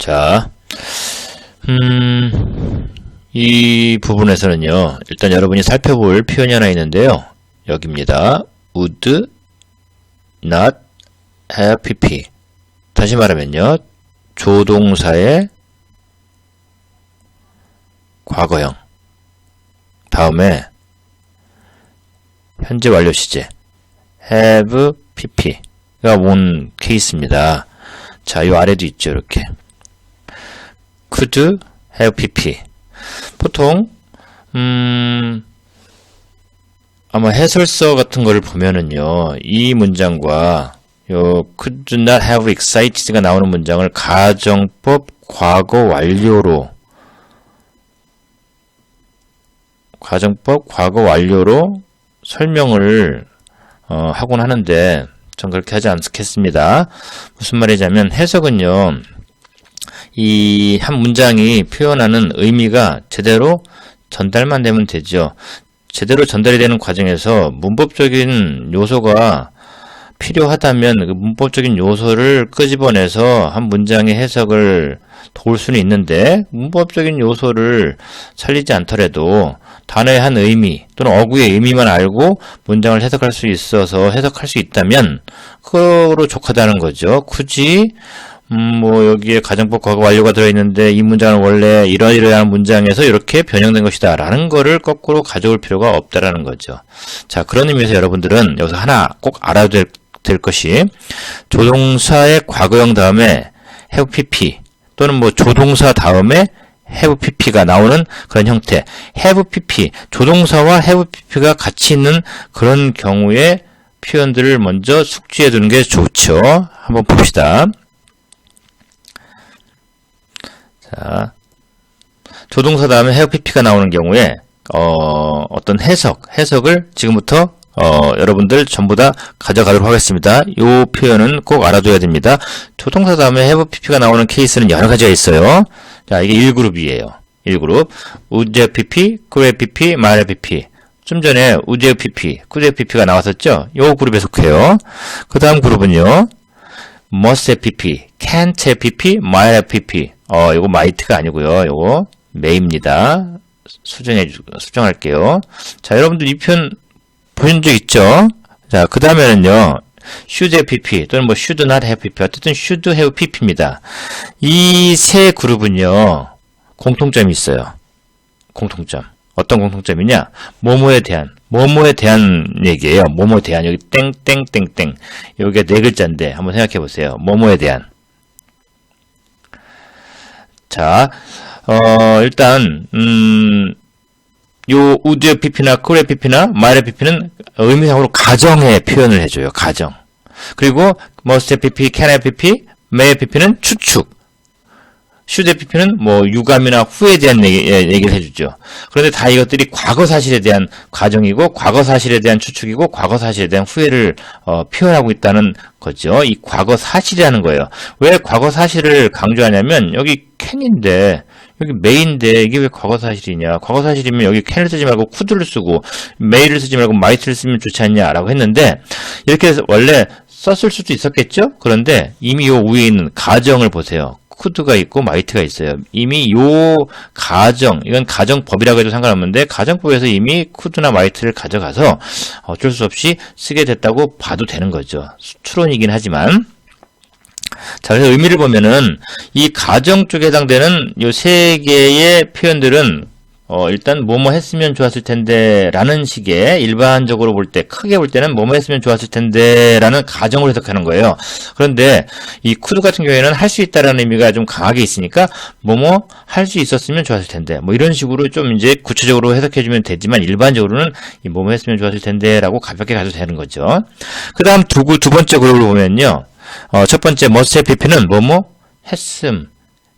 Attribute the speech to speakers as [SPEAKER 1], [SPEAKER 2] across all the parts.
[SPEAKER 1] 자, 이 부분에서는요, 일단 여러분이 살펴볼 표현이 하나 있는데요. 여기입니다. would not have pp. 다시 말하면요, 조동사의 과거형 다음에 현재 완료 시제 have pp가 온 케이스입니다. 자, 요 아래도 있죠. 이렇게 could have pp. 보통 아마 해설서 같은 거를 보면은요, 이 문장과 요 could not have excited가 나오는 문장을 가정법 과거 완료로 설명을 하곤 하는데 전 그렇게 하지 않겠습니다. 무슨 말이냐면 해석은요, 이 한 문장이 표현하는 의미가 제대로 전달만 되면 되죠. 제대로 전달이 되는 과정에서 문법적인 요소가 필요하다면 그 문법적인 요소를 끄집어내서 한 문장의 해석을 도울 수는 있는데, 문법적인 요소를 살리지 않더라도 단어의 한 의미 또는 어구의 의미만 알고 문장을 해석할 수 있어서 해석할 수 있다면 그거로 족하다는 거죠. 굳이 뭐 여기에 가정법 과거 완료가 들어있는데 이 문장은 원래 이러이러한 문장에서 이렇게 변형된 것이다 라는 거를 거꾸로 가져올 필요가 없다라는 거죠. 자, 그런 의미에서 여러분들은 여기서 하나 꼭 알아야 될 것이, 조동사의 과거형 다음에 have pp 또는 뭐 조동사 다음에 have pp가 나오는 그런 형태, have pp, 조동사와 have pp가 같이 있는 그런 경우의 표현들을 먼저 숙지해 두는 게 좋죠. 한번 봅시다. 자, 조동사 다음에 have pp가 나오는 경우에 어떤 해석을 지금부터 여러분들 전부 다 가져가도록 하겠습니다. 이 표현은 꼭 알아둬야 됩니다. 조동사 다음에 have pp가 나오는 케이스는 여러 가지가 있어요. 자, 이게 1그룹이에요. 1그룹. would have pp, could have pp, might have pp. 좀 전에 would have pp, could have pp가 나왔었죠? 이 그룹에 속해요. 그 다음 그룹은요, must have pp, can't have pp, might have pp. 이거 might가 아니고요. 이거 may입니다. 수정할게요. 자, 여러분들 이 표현 보신 적 있죠? 자, 그 다음에는요, should have pp 또는 뭐 should not have pp, 어쨌든 should have pp입니다. 이 세 그룹은요, 공통점이 있어요. 공통점. 어떤 공통점이냐? 뭐뭐에 대한 얘기예요. 뭐뭐에 대한, 여기 땡땡땡땡. 여기가 네 글자인데 한번 생각해 보세요. 뭐뭐에 대한. 자, 일단 요 would have pp나 could have pp나 might have pp는 의미상으로 가정의 표현을 해줘요. 가정. 그리고 must have pp, can have pp, may have pp는 추측. should have pp는 뭐 유감이나 후에 대한 얘기를 해주죠. 그런데 다 이것들이 과거 사실에 대한 가정이고, 과거 사실에 대한 추측이고, 과거 사실에 대한 후회를 표현하고 있다는 거죠. 이 과거 사실이라는 거예요. 왜 과거 사실을 강조하냐면, 여기 can인데 여기 may인데 이게 왜 과거 사실이냐? 과거 사실이면 여기 can을 쓰지 말고 could를 쓰고 may를 쓰지 말고 might를 쓰면 좋지 않냐라고 했는데, 이렇게 해서 원래 썼을 수도 있었겠죠? 그런데 이미 요 위에 있는 가정을 보세요. could가 있고 might가 있어요. 이미 요 가정, 이건 가정법이라고 해도 상관없는데 가정법에서 이미 could나 might를 가져가서 어쩔 수 없이 쓰게 됐다고 봐도 되는 거죠. 추론이긴 하지만. 자, 그래서 의미를 보면은 이 가정 쪽에 해당되는 요 세 개의 표현들은 일단 뭐뭐 했으면 좋았을 텐데 라는 식의, 일반적으로 볼 때, 크게 볼 때는 뭐뭐 했으면 좋았을 텐데 라는 가정으로 해석하는 거예요. 그런데 이 could 같은 경우에는 할 수 있다라는 의미가 좀 강하게 있으니까 뭐뭐 할 수 있었으면 좋았을 텐데, 뭐 이런 식으로 좀 이제 구체적으로 해석해주면 되지만, 일반적으로는 이 뭐뭐 했으면 좋았을 텐데 라고 가볍게 가도 되는 거죠. 그 다음 두 번째 그룹을 보면요, 첫 번째 must have pp는 뭐뭐 했음,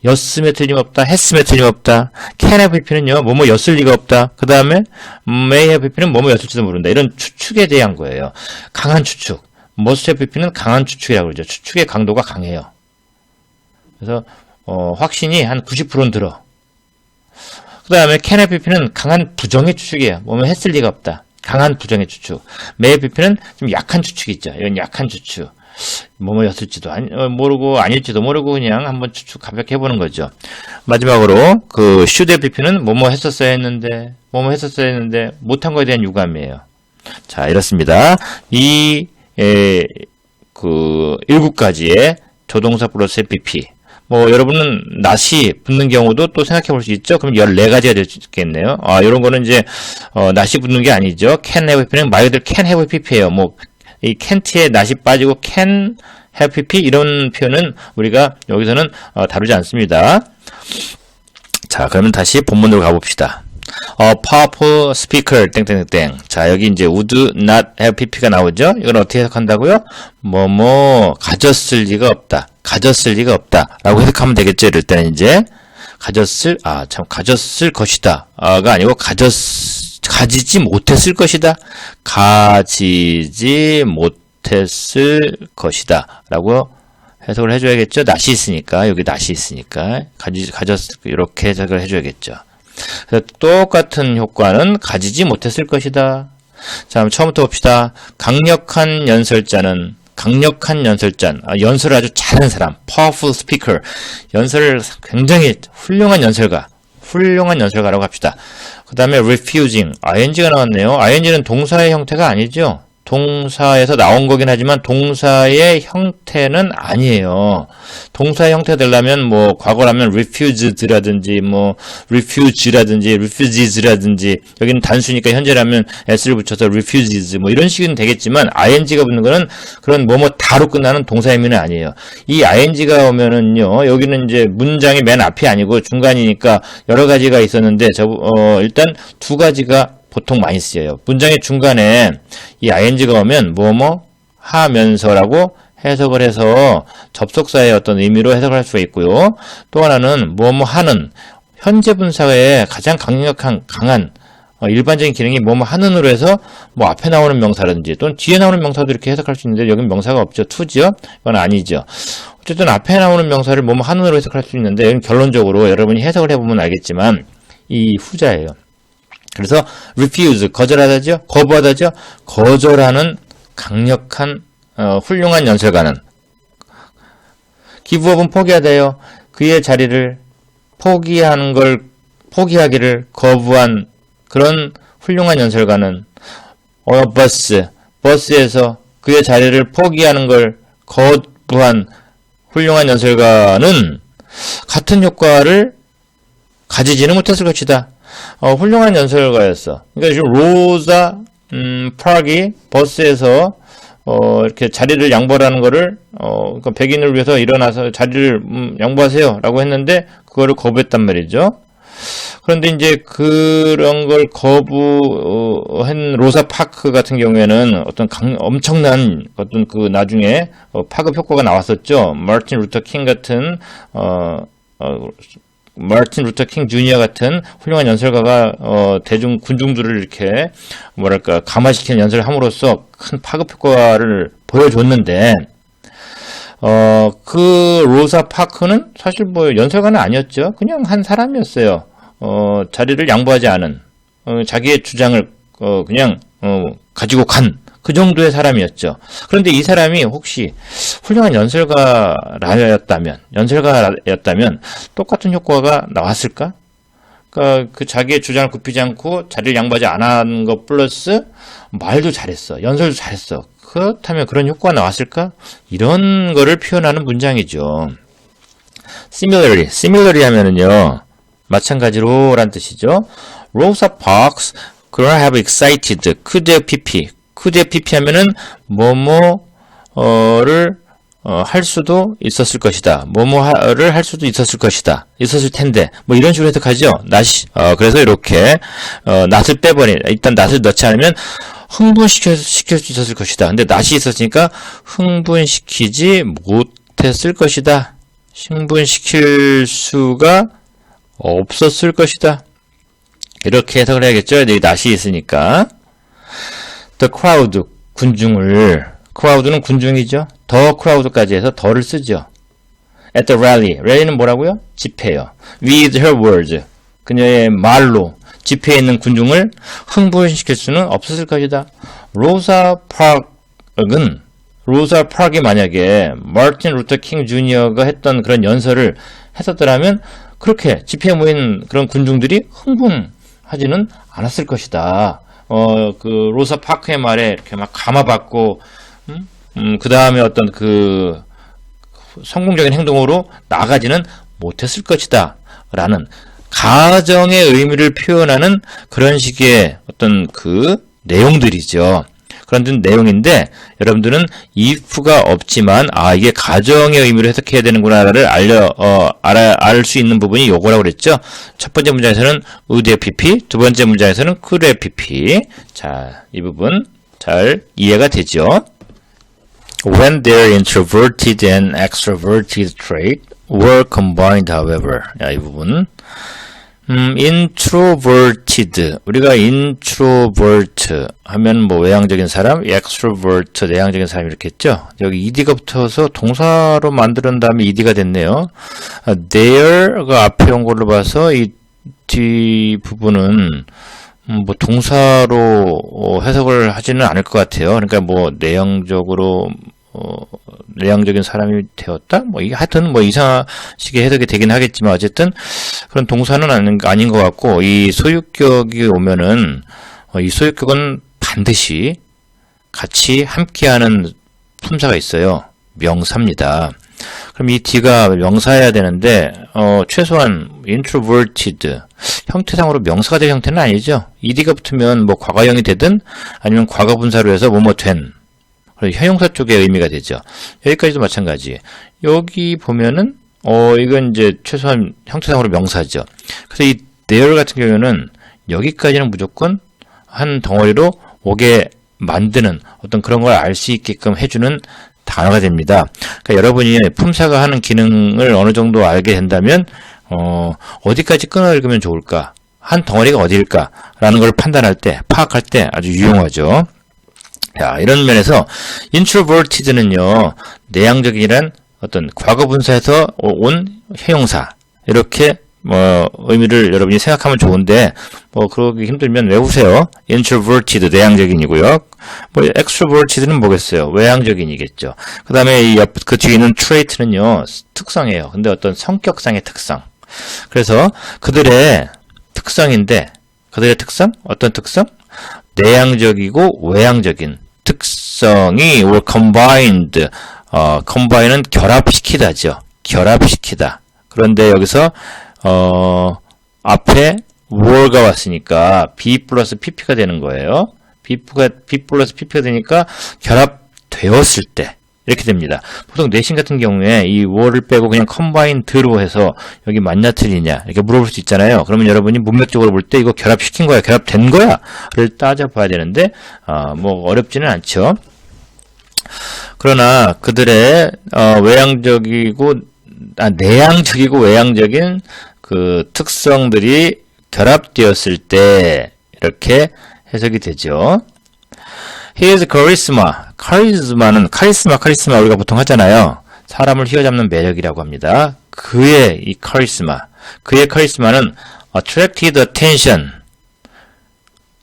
[SPEAKER 1] 였음에 틀림없다, 했음에 틀림없다. can have pp는요, 뭐뭐 였을 리가 없다. 그 다음에 may have pp는 뭐뭐 였을지도 모른다. 이런 추측에 대한 거예요. 강한 추측. must have pp는 강한 추측이라고 그러죠. 추측의 강도가 강해요. 그래서 확신이 한 90%는 들어. 그 다음에 can have pp는 강한 부정의 추측이에요. 뭐뭐 했을 리가 없다. 강한 부정의 추측. may have pp는 좀 약한 추측이 있죠. 이런 약한 추측. 뭐뭐였을지도 모르고 아닐지도 모르고 그냥 한번 추측 가볍게 해보는 거죠. 마지막으로 그 should have pp는 뭐뭐 했었어야 했는데 뭐뭐 했었어야 했는데 못한 거에 대한 유감이에요. 자, 이렇습니다. 그 7가지의 조동사 플러스 pp. 뭐 여러분은 not이 붙는 경우도 또 생각해 볼 수 있죠. 그럼 14가지가 될 수 있겠네요. 이런 거는 이제 not이 붙는 게 아니죠. can have pp는 말 그대로 can have pp예요. 뭐 이 can't에 not이 빠지고 can have pp 이런 표현은 우리가 여기서는 다루지 않습니다. 자, 그러면 다시 본문으로 가봅시다. powerful speaker 땡땡땡. 자, 여기 이제 would not have pp가 나오죠. 이건 어떻게 해석한다고요? 가졌을 리가 없다. 가졌을 리가 없다. 라고 해석하면 되겠죠. 이럴 때는 이제 가졌을 것이다. 가 아니고 가지지 못했을 것이다. 가지지 못했을 것이다. 라고 해석을 해줘야겠죠. not이 있으니까. 여기 not이 있으니까. 이렇게 해석을 해줘야겠죠. 그래서 똑같은 효과는 가지지 못했을 것이다. 자, 그럼 처음부터 봅시다. 강력한 연설자는 연설을 아주 잘하는 사람, powerful speaker, 연설을 굉장히 훌륭한 연설가라고 합시다. 그 다음에 refusing, ing가 나왔네요. ing는 동사의 형태가 아니죠. 동사에서 나온 거긴 하지만 동사의 형태는 아니에요. 동사의 형태가 되려면 뭐 과거라면 refused라든지 뭐 refuge라든지 refuges라든지 여기는 단수니까 현재라면 s를 붙여서 refuses 뭐 이런 식은 되겠지만 ing가 붙는 거는 그런 뭐뭐 다로 끝나는 동사 의미는 아니에요. 이 ing가 오면은요 여기는 이제 문장이 맨 앞이 아니고 중간이니까 여러 가지가 있었는데 일단 2가지가 보통 많이 쓰여요. 문장의 중간에 이 ing가 오면 뭐뭐 하면서라고 해석을 해서 접속사의 어떤 의미로 해석을 할 수가 있고요. 또 하나는 뭐뭐 하는 현재 분사의 가장 강한 일반적인 기능이 뭐뭐 하는으로 해서 뭐 앞에 나오는 명사라든지 또는 뒤에 나오는 명사도 이렇게 해석할 수 있는데 여긴 명사가 없죠. to죠? 이건 아니죠. 어쨌든 앞에 나오는 명사를 뭐뭐 하는으로 해석할 수 있는데 여긴 결론적으로 여러분이 해석을 해보면 알겠지만 이 후자예요. 그래서 refuse, 거절하다죠? 거부하다죠? 거절하는 강력한 훌륭한 연설가는 give up은 포기하다요. 그의 자리를 포기하기를 거부한 그런 훌륭한 연설가는 버스에서 그의 자리를 포기하는 걸 거부한 훌륭한 연설가는 같은 효과를 가지지는 못했을 것이다. 훌륭한 연설가였어. 그러니까 지금 로자 파크이 버스에서 이렇게 자리를 양보하는 거를 그러니까 백인을 위해서 일어나서 자리를 양보하세요 라고 했는데 그거를 거부했단 말이죠. 그런데 이제 그런 걸 거부한 로사 파크 같은 경우에는 어떤 엄청난 어떤 그 나중에 파급 효과가 나왔었죠. 마틴 루터 킹 같은 마틴 루터 킹 주니어 같은 훌륭한 연설가가 군중들을 이렇게 뭐랄까 감화시키는 연설을 함으로써 큰 파급 효과를 보여줬는데 그 로사 파크는 사실 뭐 연설가는 아니었죠. 그냥 한 사람이었어요. 자리를 양보하지 않은 자기의 주장을 그냥 가지고 간 그 정도의 사람이었죠. 그런데 이 사람이 혹시 훌륭한 연설가였다면 똑같은 효과가 나왔을까? 그러니까 그 자기의 주장을 굽히지 않고 자리를 양보하지 않은 것 플러스 말도 잘했어. 연설도 잘했어. 그렇다면 그런 효과가 나왔을까? 이런 거를 표현하는 문장이죠. similarly 하면은요. 마찬가지로 란 뜻이죠. Rosa Parks could have excited could have pp. could have pp 하면은 뭐뭐를 할 수도 있었을 것이다. 뭐뭐를 할 수도 있었을 것이다. 있었을 텐데. 뭐 이런 식으로 해석하죠. 그래서 이렇게 not을 빼버린 일단 not을 넣지 않으면 흥분시킬 수 있었을 것이다. 근데 not이 있었으니까 흥분시키지 못했을 것이다. 흥분시킬 수가 없었을 것이다. 이렇게 해석을 해야겠죠. 여기 not이 있으니까. The crowd, crowd는 군중이죠. The crowd까지 해서 더를 쓰죠. At the rally는 뭐라고요? 집회요. With her words, 그녀의 말로 집회에 있는 군중을 흥분시킬 수는 없었을 것이다. 로사 파크는 로사 파크이 만약에 마틴 루터 킹 주니어가 했던 그런 연설을 했었더라면 그렇게 집회에 모인 그런 군중들이 흥분하지는 않았을 것이다. 그 로사 파크의 말에 이렇게 막 감화받고, 그 다음에 어떤 그 성공적인 행동으로 나가지는 못했을 것이다. 라는 가정의 의미를 표현하는 그런 식의 어떤 그 내용들이죠. 그런 내용인데 여러분들은 if가 없지만 이게 가정의 의미로 해석해야 되는구나를 알 수 있는 부분이 요거라고 그랬죠. 첫 번째 문장에서는 would의 pp, 두 번째 문장에서는 could의 pp. 자, 이 부분 잘 이해가 되죠. When their introverted and extroverted trait were combined, however. 야, 이 부분. introverted. 우리가 introvert 하면 뭐 외향적인 사람, extrovert 내향적인 사람 이렇게 했죠. 여기 ed가 붙어서 동사로 만드는 다음에 ed가 됐네요. there가 앞에 온 걸로 봐서 이 뒤 부분은 뭐 동사로 해석을 하지는 않을 것 같아요. 그러니까 뭐 내향적인 사람이 되었다? 뭐, 이게 하여튼 뭐 이상식의 해석이 되긴 하겠지만 어쨌든 그런 동사는 아닌 것 같고, 이 소유격이 오면은, 이 소유격은 반드시 같이 함께하는 품사가 있어요. 명사입니다. 그럼 이 D가 명사여야 되는데, 최소한 introverted 형태상으로 명사가 될 형태는 아니죠. ed가 붙으면 뭐 과거형이 되든 아니면 과거분사로 해서 뭐뭐 된, 형용사 쪽의 의미가 되죠. 여기까지도 마찬가지. 여기 보면은 이건 이제 최소한 형태상으로 명사죠. 그래서 이 there 같은 경우는 여기까지는 무조건 한 덩어리로 오게 만드는 어떤 그런 걸 알 수 있게끔 해주는 단어가 됩니다. 그러니까 여러분이 품사가 하는 기능을 어느 정도 알게 된다면 어디까지 끊어 읽으면 좋을까? 한 덩어리가 어디일까? 라는 걸 판단할 때, 파악할 때 아주 유용하죠. 자, 이런 면에서 introverted는요, 내향적이란 어떤 과거분사에서 온 형용사, 이렇게 의미를 여러분이 생각하면 좋은데 그러기 힘들면 외우세요. introverted 내향적인이고요. extroverted는 뭐겠어요? 외향적인이겠죠. 그다음에 그 뒤에 있는 trait는요, 특성이에요. 근데 어떤 성격상의 특성. 그래서 그들의 특성인데 그들의 특성? 어떤 특성? 내향적이고 외향적인 특성이 combined, combine은 결합시키다죠. 결합시키다. 그런데 여기서 앞에 were가 왔으니까 B 플러스 PP가 되는 거예요. B 플러스 PP가 되니까 결합되었을 때 이렇게 됩니다. 보통 내신 같은 경우에 이 were를 빼고 그냥 combined로 해서 여기 맞냐 틀리냐 이렇게 물어볼 수 있잖아요. 그러면 여러분이 문맥적으로 볼 때 이거 결합시킨 거야, 결합된 거야? 를 따져봐야 되는데 뭐 어렵지는 않죠. 그러나 그들의 내향적이고 외향적인 그 특성들이 결합되었을 때 이렇게 해석이 되죠. His charisma. 카리스마 우리가 보통 하잖아요. 사람을 휘어잡는 매력이라고 합니다. 그의 카리스마는 attracted attention.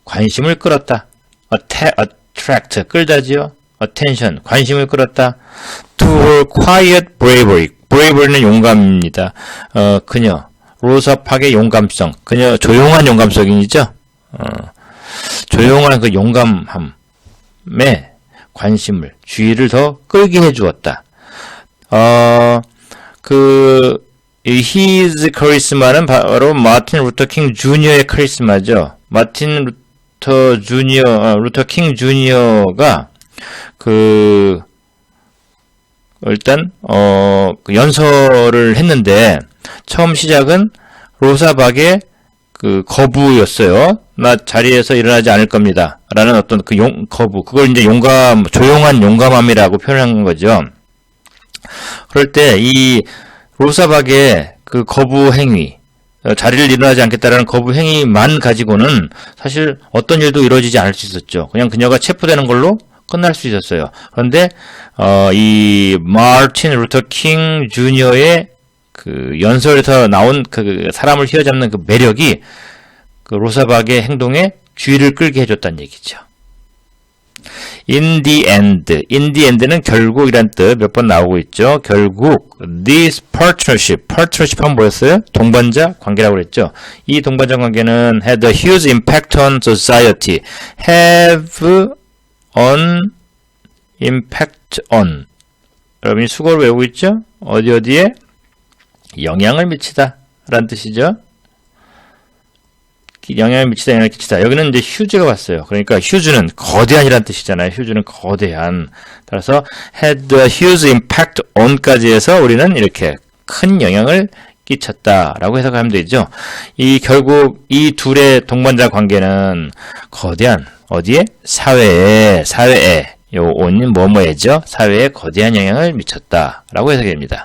[SPEAKER 1] 관심을 끌었다. attract 끌다지요. attention 관심을 끌었다. to her quiet bravery는 용감입니다. 그녀 로사 파크의 용감성. 그녀 조용한 용감성이죠. 조용한 그 용감함에 관심을, 주의를 더 끌게 해주었다. his charisma는 바로 마틴 루터 킹 주니어의 카리스마죠. 마틴 루터 킹 주니어가 일단 그 연설을 했는데 처음 시작은 로사 박의 그 거부였어요. 나 자리에서 일어나지 않을 겁니다. 라는 어떤 그 거부. 그걸 이제 조용한 용감함이라고 표현한 거죠. 그럴 때 이 로사 박의 그 거부 행위, 자리를 일어나지 않겠다라는 거부 행위만 가지고는 사실 어떤 일도 이루어지지 않을 수 있었죠. 그냥 그녀가 체포되는 걸로 끝날 수 있었어요. 그런데 이 마틴 루터 킹 주니어의 그 연설에서 나온 그 사람을 휘어잡는 그 매력이 그 로사 박의 행동에 주의를 끌게 해줬다는 얘기죠. in the end는 결국이란 뜻 몇 번 나오고 있죠. 결국 this partnership은 뭐였어요? 동반자 관계라고 그랬죠. 이 동반자 관계는 had a huge impact on society. have an impact on. 여러분이 수거를 외우고 있죠? 어디에 영향을 미치다 라는 뜻이죠. 영향을 미치다, 영향을 끼치다. 여기는 이제 huge가 왔어요. 그러니까 huge는 거대한이라는 뜻이잖아요. huge는 거대한. 따라서 had a huge impact on까지 해서 우리는 이렇게 큰 영향을 끼쳤다라고 해석하면 되죠. 결국 이 둘의 동반자 관계는 거대한, 어디에? 사회에, 요 on이 뭐뭐해죠? 사회에 거대한 영향을 미쳤다라고 해석이 됩니다.